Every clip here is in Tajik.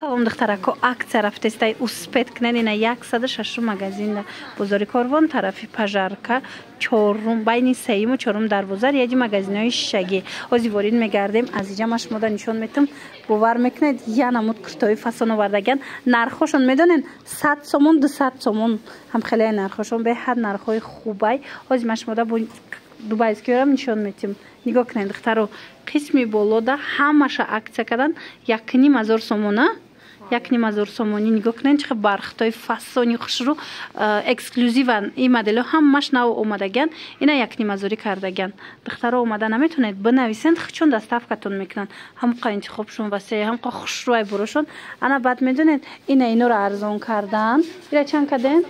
салом духтарако, акция рафтестай успет кненина 106 магазин бозори Корвон тарафи пажарка чорум байни сеиму чорум дарвоза рияди магазинои шишагӣ ҳозир ворид мегардем аз инҷа ма шумода нишон метам бовар мекунед янамуд куртои фасон овардаган нархошон медонен 100 сомон 200 сомон ҳам хеле нархошон беҳад нархҳои хубай ҳозир ма шумода бо дубайскиёрам нишон метим нигоҳ кунед духтаро қисми болода ҳамаша акция кардан 1500 сомона 1500 сомонӣ нигоҳ кунед чӣ бархтои фасони хушрӯ эксклюзиван ин моделҳо ҳамаш нав омадаган ина 1500 кардаган духтаро омада наметонед бинависед чун доставкатон мекунанд ҳамқа интихобшон васеъ ҳамқа хушрӯай бурошон ана баъд медонед ина иноро арзон кардан ира чанд карден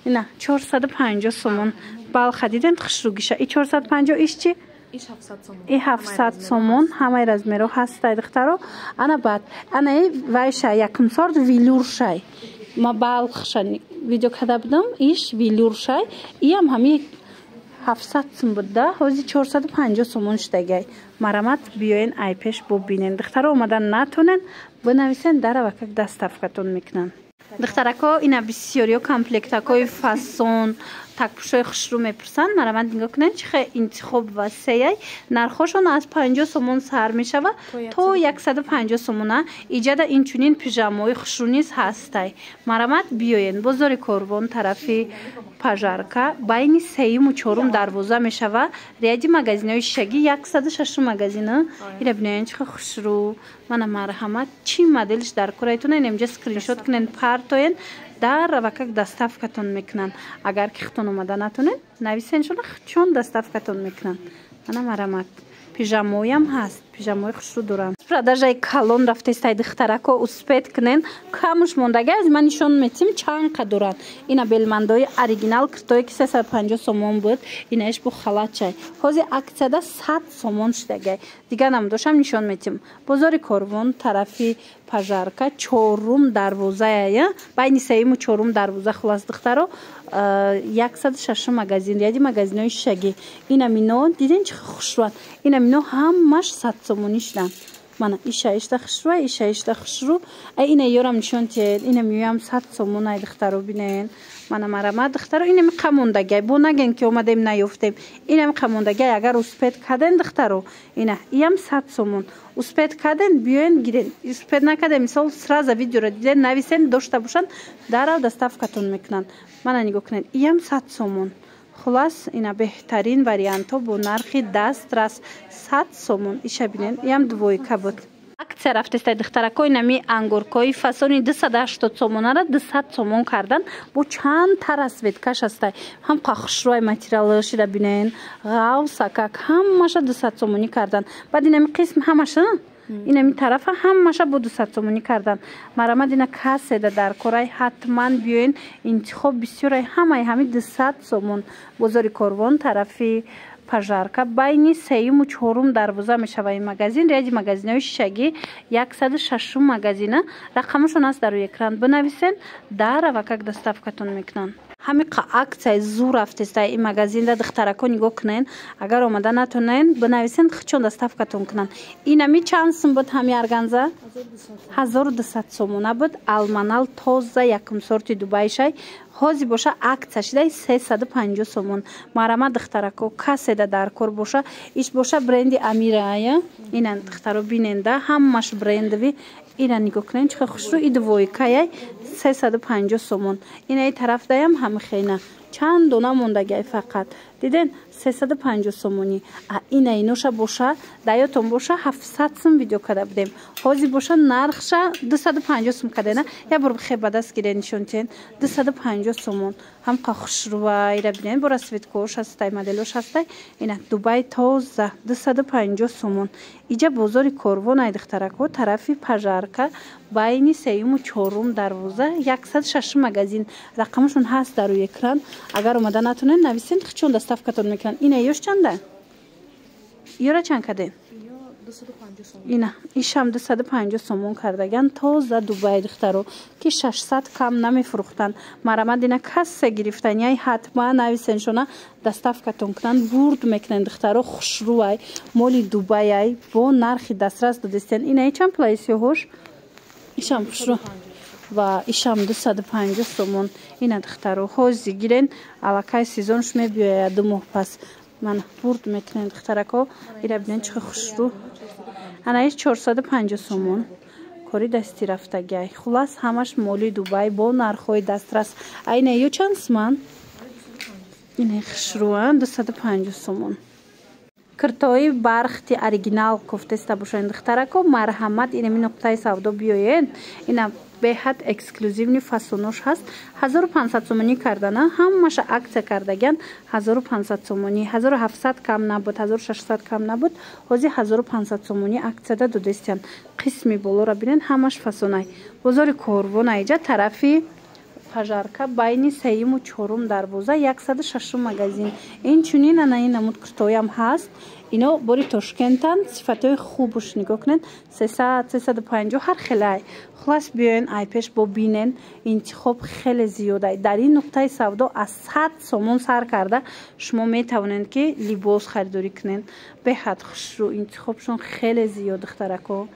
ина 450 сомон балха диден хушрӯгиша и 450 иш чи и 700 сомон ҳамаи размеро ҳастай духтаро ана баъд ана вайша якум сорт вилюршай ма балхша видео карда будам иш вилюршай иам ҳами 700 сом буда ҳозир 450 сомон шудагай марамат биёен айпеш бубинен духтаро омадан натонен бинависен дарава как доставкатон мекунанд духтарако ина бисёриё комплектакои фасон такпушои хушрӯ мепурсанд марамат нигоҳ кунед чихе интихоб васеъ нархошон аз 50 сомон сар мешава то 150 сомона иҷада инчунин пижамаои хушрӯ низ ҳастай марамат биёен бозори Корвон тарафи пажарка байни 3-ум 4-ум дарвоза мешава рияди магазинои шишагӣ 106 магазина ира биноен чихе хушрӯ мана марҳамат чӣ моделиш дар корайтонен имҷа скриншот кунен партоен дарава как доставкатон мекунанд агар ки хитон омада натонед нависен шуна чун доставкатон мекунанд ана марамат пижамоям ҳаст пижамои хушрӯ дорам продажаи калон рафтестай духтарако успет кунен камуш мондага аз ман нишон метим чанқа доранд ина белмандои оригинал киртое ки 350 сомон буд инаиш бу халатчай ҳозир аксияда 100 сомон шудагай дига намудошам нишон метим бозори Корвон тарафи пажарка чорум дарвозая байни 3-ум 4-ум дарвоза хулас духтаро 106 магазин рияди магазинои шишагӣ ина мино диден чӣ хушрӯанд ина мино ҳамаш 100 сомонӣ шуданд мана иша ишта хушрӯ иша ишта хушрӯ ай ина ёрам нишон тиед ина миёям 100 сомон ай духтаро бинен мана марамат духтаро инами қамондагай бо наген ки омадем наёфтем инами қамондагай агар успет карден духтаро ина иам 100 сомон успет карден биёен гирен успет накарден мисол сразу видеоро диден нависен дошта бошанд дарав доставкатон мекунанд мана нигоҳ кунед иам 100 сомон хулас ина беҳтарин вариантҳо бо нархи дастрас 100 сомон иша бинен иам двойка буд акция рафтестай духтарако инами ангуркои фасони 280 сомонара 200 сомон кардан бо чанд тара светкаш ҳастай ҳамқа хушрӯай материалаш ира бинен ғавса как ҳамаша 200 сомонӣ кардан баъд инами қисм ҳамаша инами тарафа ҳамаша бо 200 сомонӣ кардан марамад ина каседа дар корай ҳатман биёен интихоб бисёрай ҳамаи ҳами 200 сомон бозори Корвон тарафи пажарка байни 3-ум 4-ум дарвоза мешава ин магазин рияди магазинои шишагӣ 106 магазина рақамашон аст дар рӯи экран бинависен дарава как доставкатон мекунанд ҳамиқа аксияи зур рафтестай ин магазинда духтарако нигоҳ кунен агар омада натонен бинависен чун доставкатон кунанд инами чанд сум буд ҳами арганза 1200 сомона буд алманал тоза якум сорти дубайшай ҳозир боша акция шидаи 350 сомон марамат духтарако каседа дар кор боша иш боша бренди амирая ина духтаро биненда ҳамаш брендови ина нигоҳ кунен чихе хушрӯ и двойкаяй 350 сомон инаи тарафдаям ҳамихена чанд дона мондагай фақат диден 350 сомонӣ ина иноша боша даётон боша 700 сом видео карда будем ҳозир боша нархша 250 сом кардена я бор бихе ба даст гирен нишон тиен 250 сомон ҳамқа хушрӯа ира бинен бо расветкош ҳастай моделош ҳастай ина дубай тоза 250 сомон иҷа бозори Корвон ай духтарако тарафи пажарка байни 3-ум 4-ум дарвоза 106 магазин рақамашон ҳаст дар рӯи экран агар омада натонен нависен чун доставкатон мекунанд ина ёш чанда ёра чанд карден ина ишам 250 сомон кардаган тоза дубай духтаро ки 600 кам намефурӯхтанд марамад ина кассе гирифтан яй ҳатман нависеншона доставкатон кунанд бурд мекунанд духтаро хушрӯай моли дубай ай бо нархи дастрас додистен ина чанд плайсиҳош ишам хушру ва ишам 250 сомон. Ина духтаро ҳози гирен алакай сезонш мебиёяд 2 моҳ пас ман бурд метинен духтарако. ира бинен чиқа хушру анаиш 450 сомон кори дасти рафтагиай. Хулас ҳамаш моли Дубай бо нархҳои дастрас. Айна ё чанд сомон? Ина хушруан 250 сомон. Киртои бархти оригинал кофтеста бошанд духтарако. Марҳамат ина ми нуқтаи савдо биёед. Ина беҳад эксклюзивни фасонош ҳаст. 1500 сомонӣ кардана. Ҳамаша аксия кардаган 1500 сомонӣ. 1700 кам набуд, 1600 кам набуд. ҳозир 1500 сомонӣ аксияда додестиян. Қисми болора бинен ҳамаш фасонай. Бозори Корвон айҷа тарафи пажарка байни 3-ум 4-ум дарвоза 106 магазин. Инчунин ана ин намуд киртоям ҳаст. Ино бори Тошкентан сифатҳои хубуш нигоҳ кунед 300 350 ҳар хелай. Хулас биёен айпеш бо бинен интихоб хеле зиёда. Дар ин нуқтаи савдо аз 100 сомон сар карда шумо метавонед ки либос харидорӣ кунед. Беҳад хушрӯ интихобшон хеле зиёд духтарако.